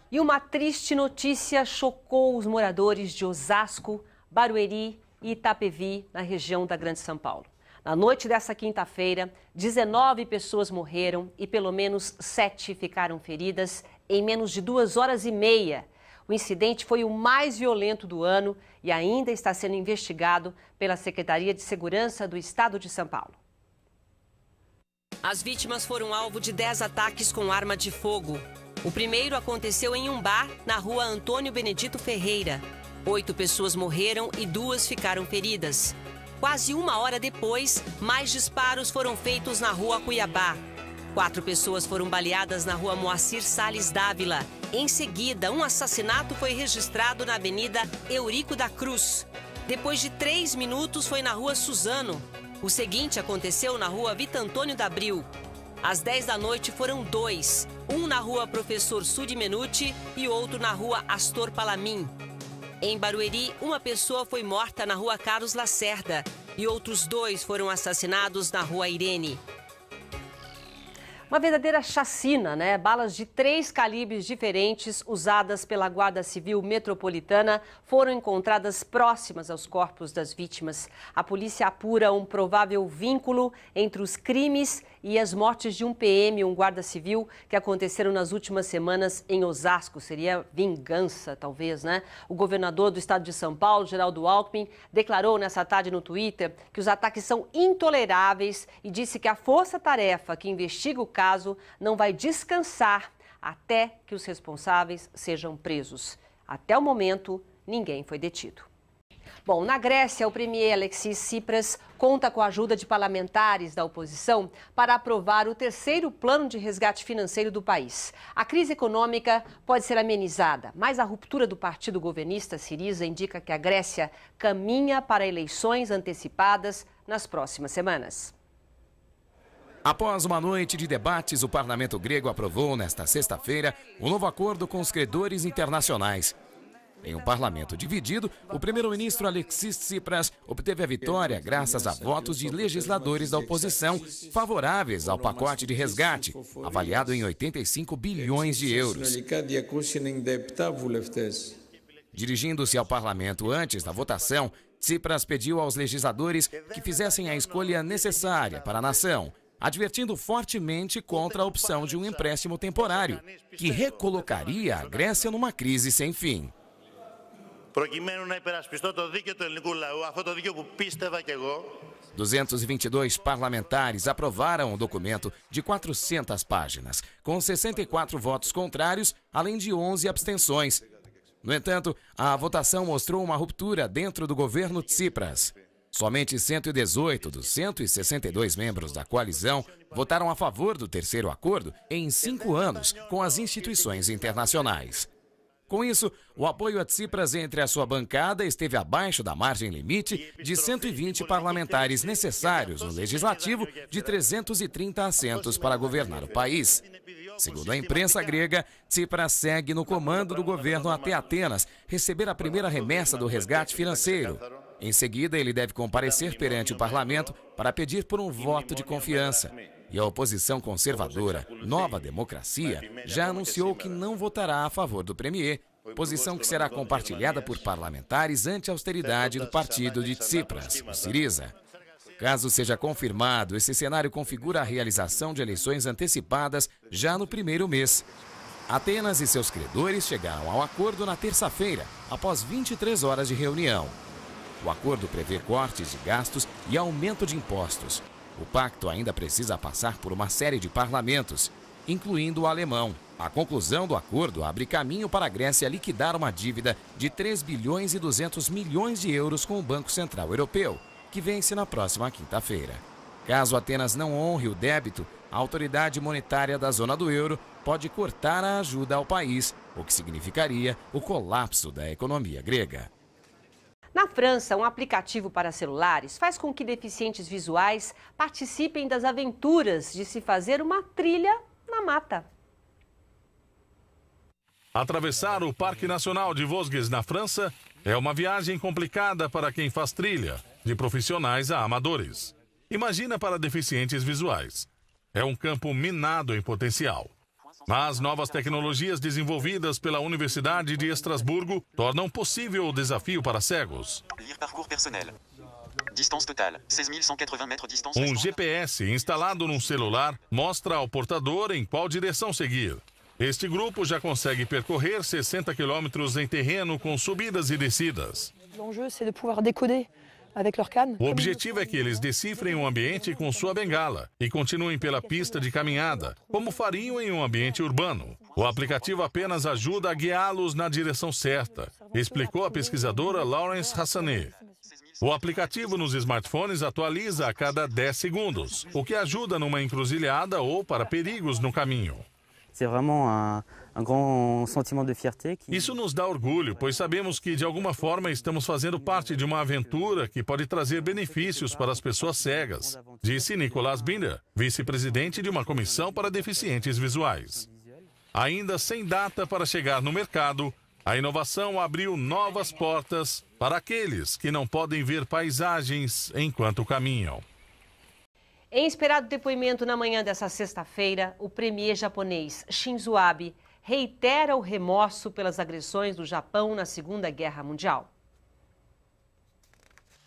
E uma triste notícia chocou os moradores de Osasco, Barueri e Itapevi, na região da Grande São Paulo. Na noite dessa quinta-feira, 19 pessoas morreram e pelo menos 7 ficaram feridas em menos de 2 horas e meia. O incidente foi o mais violento do ano e ainda está sendo investigado pela Secretaria de Segurança do Estado de São Paulo. As vítimas foram alvo de 10 ataques com arma de fogo. O primeiro aconteceu em um bar na rua Antônio Benedito Ferreira. 8 pessoas morreram e 2 ficaram feridas. Quase 1 hora depois, mais disparos foram feitos na rua Cuiabá. 4 pessoas foram baleadas na rua Moacir Salles Dávila. Em seguida, um assassinato foi registrado na Avenida Eurico da Cruz. Depois de 3 minutos, foi na rua Suzano. O seguinte aconteceu na rua Vito Antônio da Abril. Às 10 da noite foram 2, um na rua Professor Sudi Menuti e outro na rua Astor Palamin. Em Barueri, uma pessoa foi morta na rua Carlos Lacerda e outros 2 foram assassinados na rua Irene. Uma verdadeira chacina, né? Balas de 3 calibres diferentes usadas pela Guarda Civil Metropolitana foram encontradas próximas aos corpos das vítimas. A polícia apura um provável vínculo entre os crimes e as mortes de um PM, um guarda civil, que aconteceram nas últimas semanas em Osasco. Seria vingança, talvez, né? O governador do estado de São Paulo, Geraldo Alckmin, declarou nessa tarde no Twitter que os ataques são intoleráveis e disse que a força-tarefa que investiga o caso não vai descansar até que os responsáveis sejam presos. Até o momento, ninguém foi detido. Bom, na Grécia, o premier Alexis Tsipras conta com a ajuda de parlamentares da oposição para aprovar o 3º plano de resgate financeiro do país. A crise econômica pode ser amenizada, mas a ruptura do partido governista Syriza indica que a Grécia caminha para eleições antecipadas nas próximas semanas. Após uma noite de debates, o parlamento grego aprovou nesta sexta-feira um novo acordo com os credores internacionais. Em um parlamento dividido, o primeiro-ministro Alexis Tsipras obteve a vitória graças a votos de legisladores da oposição favoráveis ao pacote de resgate, avaliado em 85 bilhões de euros. Dirigindo-se ao parlamento antes da votação, Tsipras pediu aos legisladores que fizessem a escolha necessária para a nação, advertindo fortemente contra a opção de um empréstimo temporário, que recolocaria a Grécia numa crise sem fim. 222 parlamentares aprovaram o documento de 400 páginas, com 64 votos contrários, além de 11 abstenções. No entanto, a votação mostrou uma ruptura dentro do governo Tsipras. Somente 118 dos 162 membros da coalizão votaram a favor do 3º acordo em 5 anos com as instituições internacionais. Com isso, o apoio a Tsipras entre a sua bancada esteve abaixo da margem limite de 120 parlamentares necessários no legislativo de 330 assentos para governar o país. Segundo a imprensa grega, Tsipras segue no comando do governo até Atenas receber a primeira remessa do resgate financeiro. Em seguida, ele deve comparecer perante o parlamento para pedir por um voto de confiança. E a oposição conservadora, Nova Democracia, já anunciou que não votará a favor do premier, posição que será compartilhada por parlamentares anti-austeridade do partido de Tsipras, o Syriza. Caso seja confirmado, esse cenário configura a realização de eleições antecipadas já no primeiro mês. Atenas e seus credores chegaram ao acordo na terça-feira, após 23 horas de reunião. O acordo prevê cortes de gastos e aumento de impostos. O pacto ainda precisa passar por uma série de parlamentos, incluindo o alemão. A conclusão do acordo abre caminho para a Grécia liquidar uma dívida de 3 bilhões e 200 milhões de euros com o Banco Central Europeu, que vence na próxima quinta-feira. Caso Atenas não honre o débito, a autoridade monetária da zona do euro pode cortar a ajuda ao país, o que significaria o colapso da economia grega. Na França, um aplicativo para celulares faz com que deficientes visuais participem das aventuras de se fazer uma trilha na mata. Atravessar o Parque Nacional de Vosges, na França, é uma viagem complicada para quem faz trilha, de profissionais a amadores. Imagina para deficientes visuais. É um campo minado em potencial. Mas novas tecnologias desenvolvidas pela Universidade de Estrasburgo tornam possível o desafio para cegos. Um GPS instalado num celular mostra ao portador em qual direção seguir. Este grupo já consegue percorrer 60 quilômetros em terreno com subidas e descidas. O objetivo é que eles decifrem o ambiente com sua bengala e continuem pela pista de caminhada, como fariam em um ambiente urbano. O aplicativo apenas ajuda a guiá-los na direção certa, explicou a pesquisadora Laurence Hassanet. O aplicativo nos smartphones atualiza a cada 10 segundos, o que ajuda numa encruzilhada ou para perigos no caminho. Isso nos dá orgulho, pois sabemos que, de alguma forma, estamos fazendo parte de uma aventura que pode trazer benefícios para as pessoas cegas, disse Nicolas Binder, vice-presidente de uma comissão para deficientes visuais. Ainda sem data para chegar no mercado, a inovação abriu novas portas para aqueles que não podem ver paisagens enquanto caminham. Em esperado depoimento na manhã dessa sexta-feira, o premier japonês Shinzo Abe reitera o remorso pelas agressões do Japão na Segunda Guerra Mundial.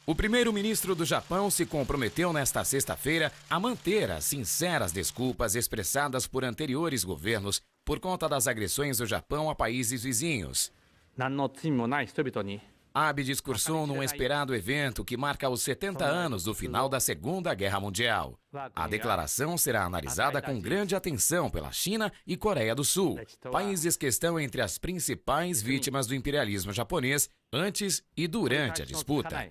O primeiro-ministro do Japão se comprometeu nesta sexta-feira a manter as sinceras desculpas expressadas por anteriores governos por conta das agressões do Japão a países vizinhos. Abe discursou num esperado evento que marca os 70 anos do final da Segunda Guerra Mundial. A declaração será analisada com grande atenção pela China e Coreia do Sul, países que estão entre as principais vítimas do imperialismo japonês antes e durante a disputa.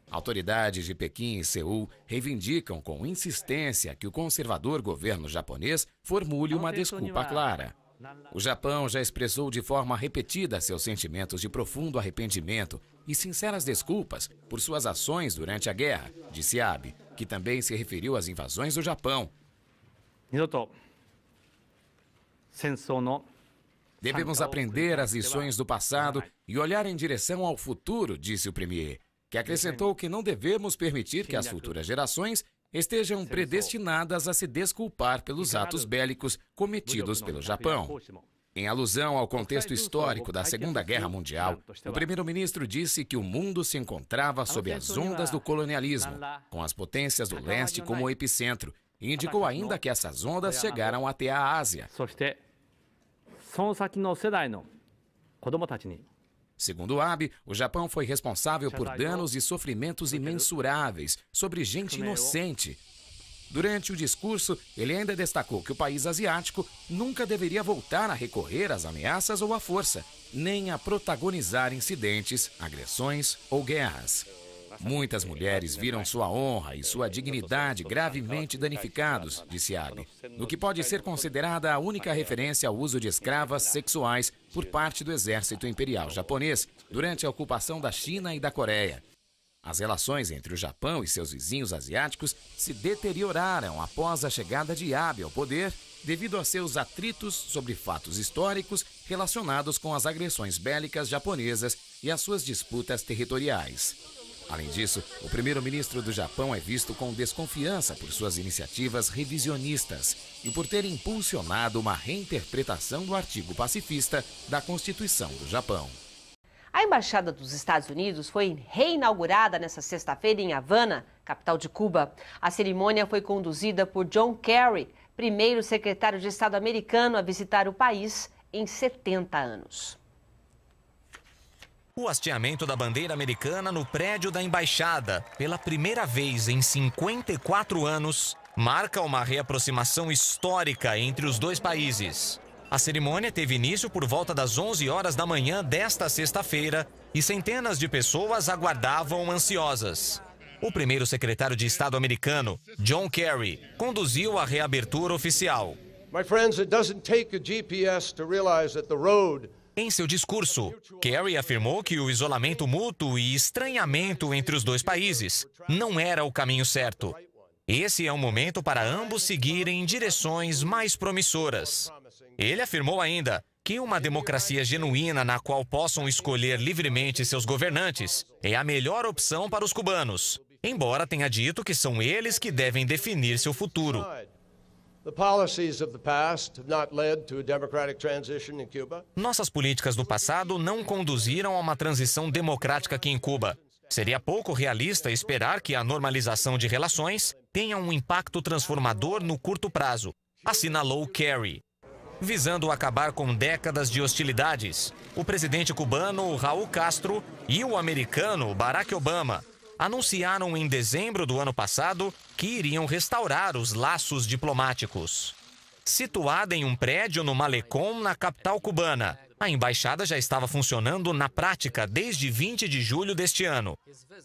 Autoridades de Pequim e Seul reivindicam com insistência que o conservador governo japonês formule uma desculpa clara. O Japão já expressou de forma repetida seus sentimentos de profundo arrependimento e sinceras desculpas por suas ações durante a guerra, disse Abe, que também se referiu às invasões do Japão. Devemos aprender as lições do passado e olhar em direção ao futuro, disse o premier, que acrescentou que não devemos permitir que as futuras gerações estejam predestinadas a se desculpar pelos atos bélicos cometidos pelo Japão. Em alusão ao contexto histórico da Segunda Guerra Mundial, o primeiro-ministro disse que o mundo se encontrava sob as ondas do colonialismo, com as potências do leste como epicentro, e indicou ainda que essas ondas chegaram até a Ásia. Segundo Abe, o Japão foi responsável por danos e sofrimentos imensuráveis sobre gente inocente. Durante o discurso, ele ainda destacou que o país asiático nunca deveria voltar a recorrer às ameaças ou à força, nem a protagonizar incidentes, agressões ou guerras. Muitas mulheres viram sua honra e sua dignidade gravemente danificados, disse Abe, no que pode ser considerada a única referência ao uso de escravas sexuais por parte do exército imperial japonês durante a ocupação da China e da Coreia. As relações entre o Japão e seus vizinhos asiáticos se deterioraram após a chegada de Abe ao poder devido a seus atritos sobre fatos históricos relacionados com as agressões bélicas japonesas e as suas disputas territoriais. Além disso, o primeiro-ministro do Japão é visto com desconfiança por suas iniciativas revisionistas e por ter impulsionado uma reinterpretação do artigo pacifista da Constituição do Japão. A Embaixada dos Estados Unidos foi reinaugurada nesta sexta-feira em Havana, capital de Cuba. A cerimônia foi conduzida por John Kerry, primeiro secretário de Estado americano a visitar o país em 70 anos. O hasteamento da bandeira americana no prédio da embaixada, pela primeira vez em 54 anos, marca uma reaproximação histórica entre os dois países. A cerimônia teve início por volta das 11 horas da manhã desta sexta-feira e centenas de pessoas aguardavam ansiosas. O primeiro secretário de Estado americano, John Kerry, conduziu a reabertura oficial. My friends, it doesn't take a GPS to realize that the road. Em seu discurso, Kerry afirmou que o isolamento mútuo e estranhamento entre os dois países não era o caminho certo. Esse é um momento para ambos seguirem em direções mais promissoras. Ele afirmou ainda que uma democracia genuína na qual possam escolher livremente seus governantes é a melhor opção para os cubanos, embora tenha dito que são eles que devem definir seu futuro. The policies of the past have not led to a democratic transition in Cuba. Nossas políticas do passado não conduziram a uma transição democrática aqui em Cuba. Seria pouco realista esperar que a normalização de relações tenha um impacto transformador no curto prazo, assinalou Kerry. Visando acabar com décadas de hostilidades, o presidente cubano Raul Castro e o americano Barack Obama anunciaram em dezembro do ano passado que iriam restaurar os laços diplomáticos. Situada em um prédio no Malecón, na capital cubana, a embaixada já estava funcionando na prática desde 20 de julho deste ano.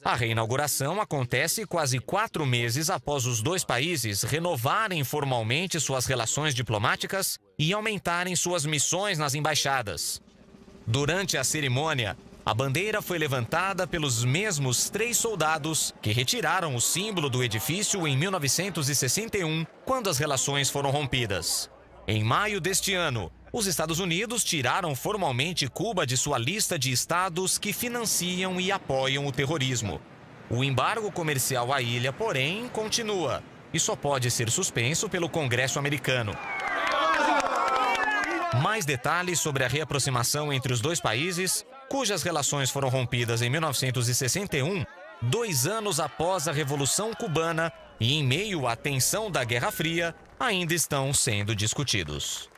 A reinauguração acontece quase 4 meses após os dois países renovarem formalmente suas relações diplomáticas e aumentarem suas missões nas embaixadas. Durante a cerimônia, a bandeira foi levantada pelos mesmos 3 soldados que retiraram o símbolo do edifício em 1961, quando as relações foram rompidas. Em maio deste ano, os Estados Unidos tiraram formalmente Cuba de sua lista de estados que financiam e apoiam o terrorismo. O embargo comercial à ilha, porém, continua e só pode ser suspenso pelo Congresso americano. Mais detalhes sobre a reaproximação entre os dois países, cujas relações foram rompidas em 1961, 2 anos após a Revolução Cubana e em meio à tensão da Guerra Fria, ainda estão sendo discutidos.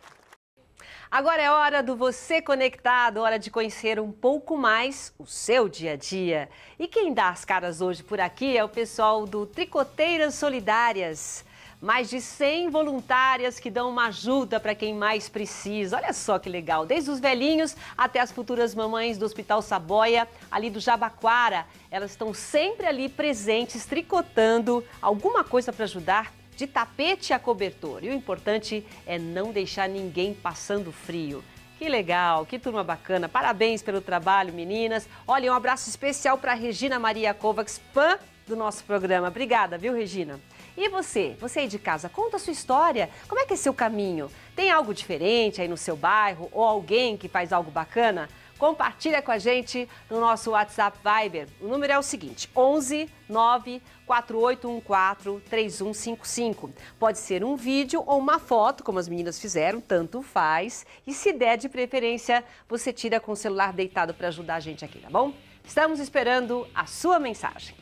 Agora é hora do Você Conectado, hora de conhecer um pouco mais o seu dia a dia. E quem dá as caras hoje por aqui é o pessoal do Tricoteiras Solidárias. Mais de 100 voluntárias que dão uma ajuda para quem mais precisa. Olha só que legal, desde os velhinhos até as futuras mamães do Hospital Saboia, ali do Jabaquara. Elas estão sempre ali presentes, tricotando alguma coisa para ajudar, de tapete a cobertor. E o importante é não deixar ninguém passando frio. Que legal, que turma bacana. Parabéns pelo trabalho, meninas. Olha, um abraço especial para Regina Maria Kovacs, fã do nosso programa. Obrigada, viu, Regina? E você aí de casa, conta a sua história. Como é que é seu caminho? Tem algo diferente aí no seu bairro ou alguém que faz algo bacana? Compartilha com a gente no nosso WhatsApp Viber. O número é o seguinte, 11 9 4814 3155. Pode ser um vídeo ou uma foto, como as meninas fizeram, tanto faz. E se der de preferência, você tira com o celular deitado para ajudar a gente aqui, tá bom? Estamos esperando a sua mensagem.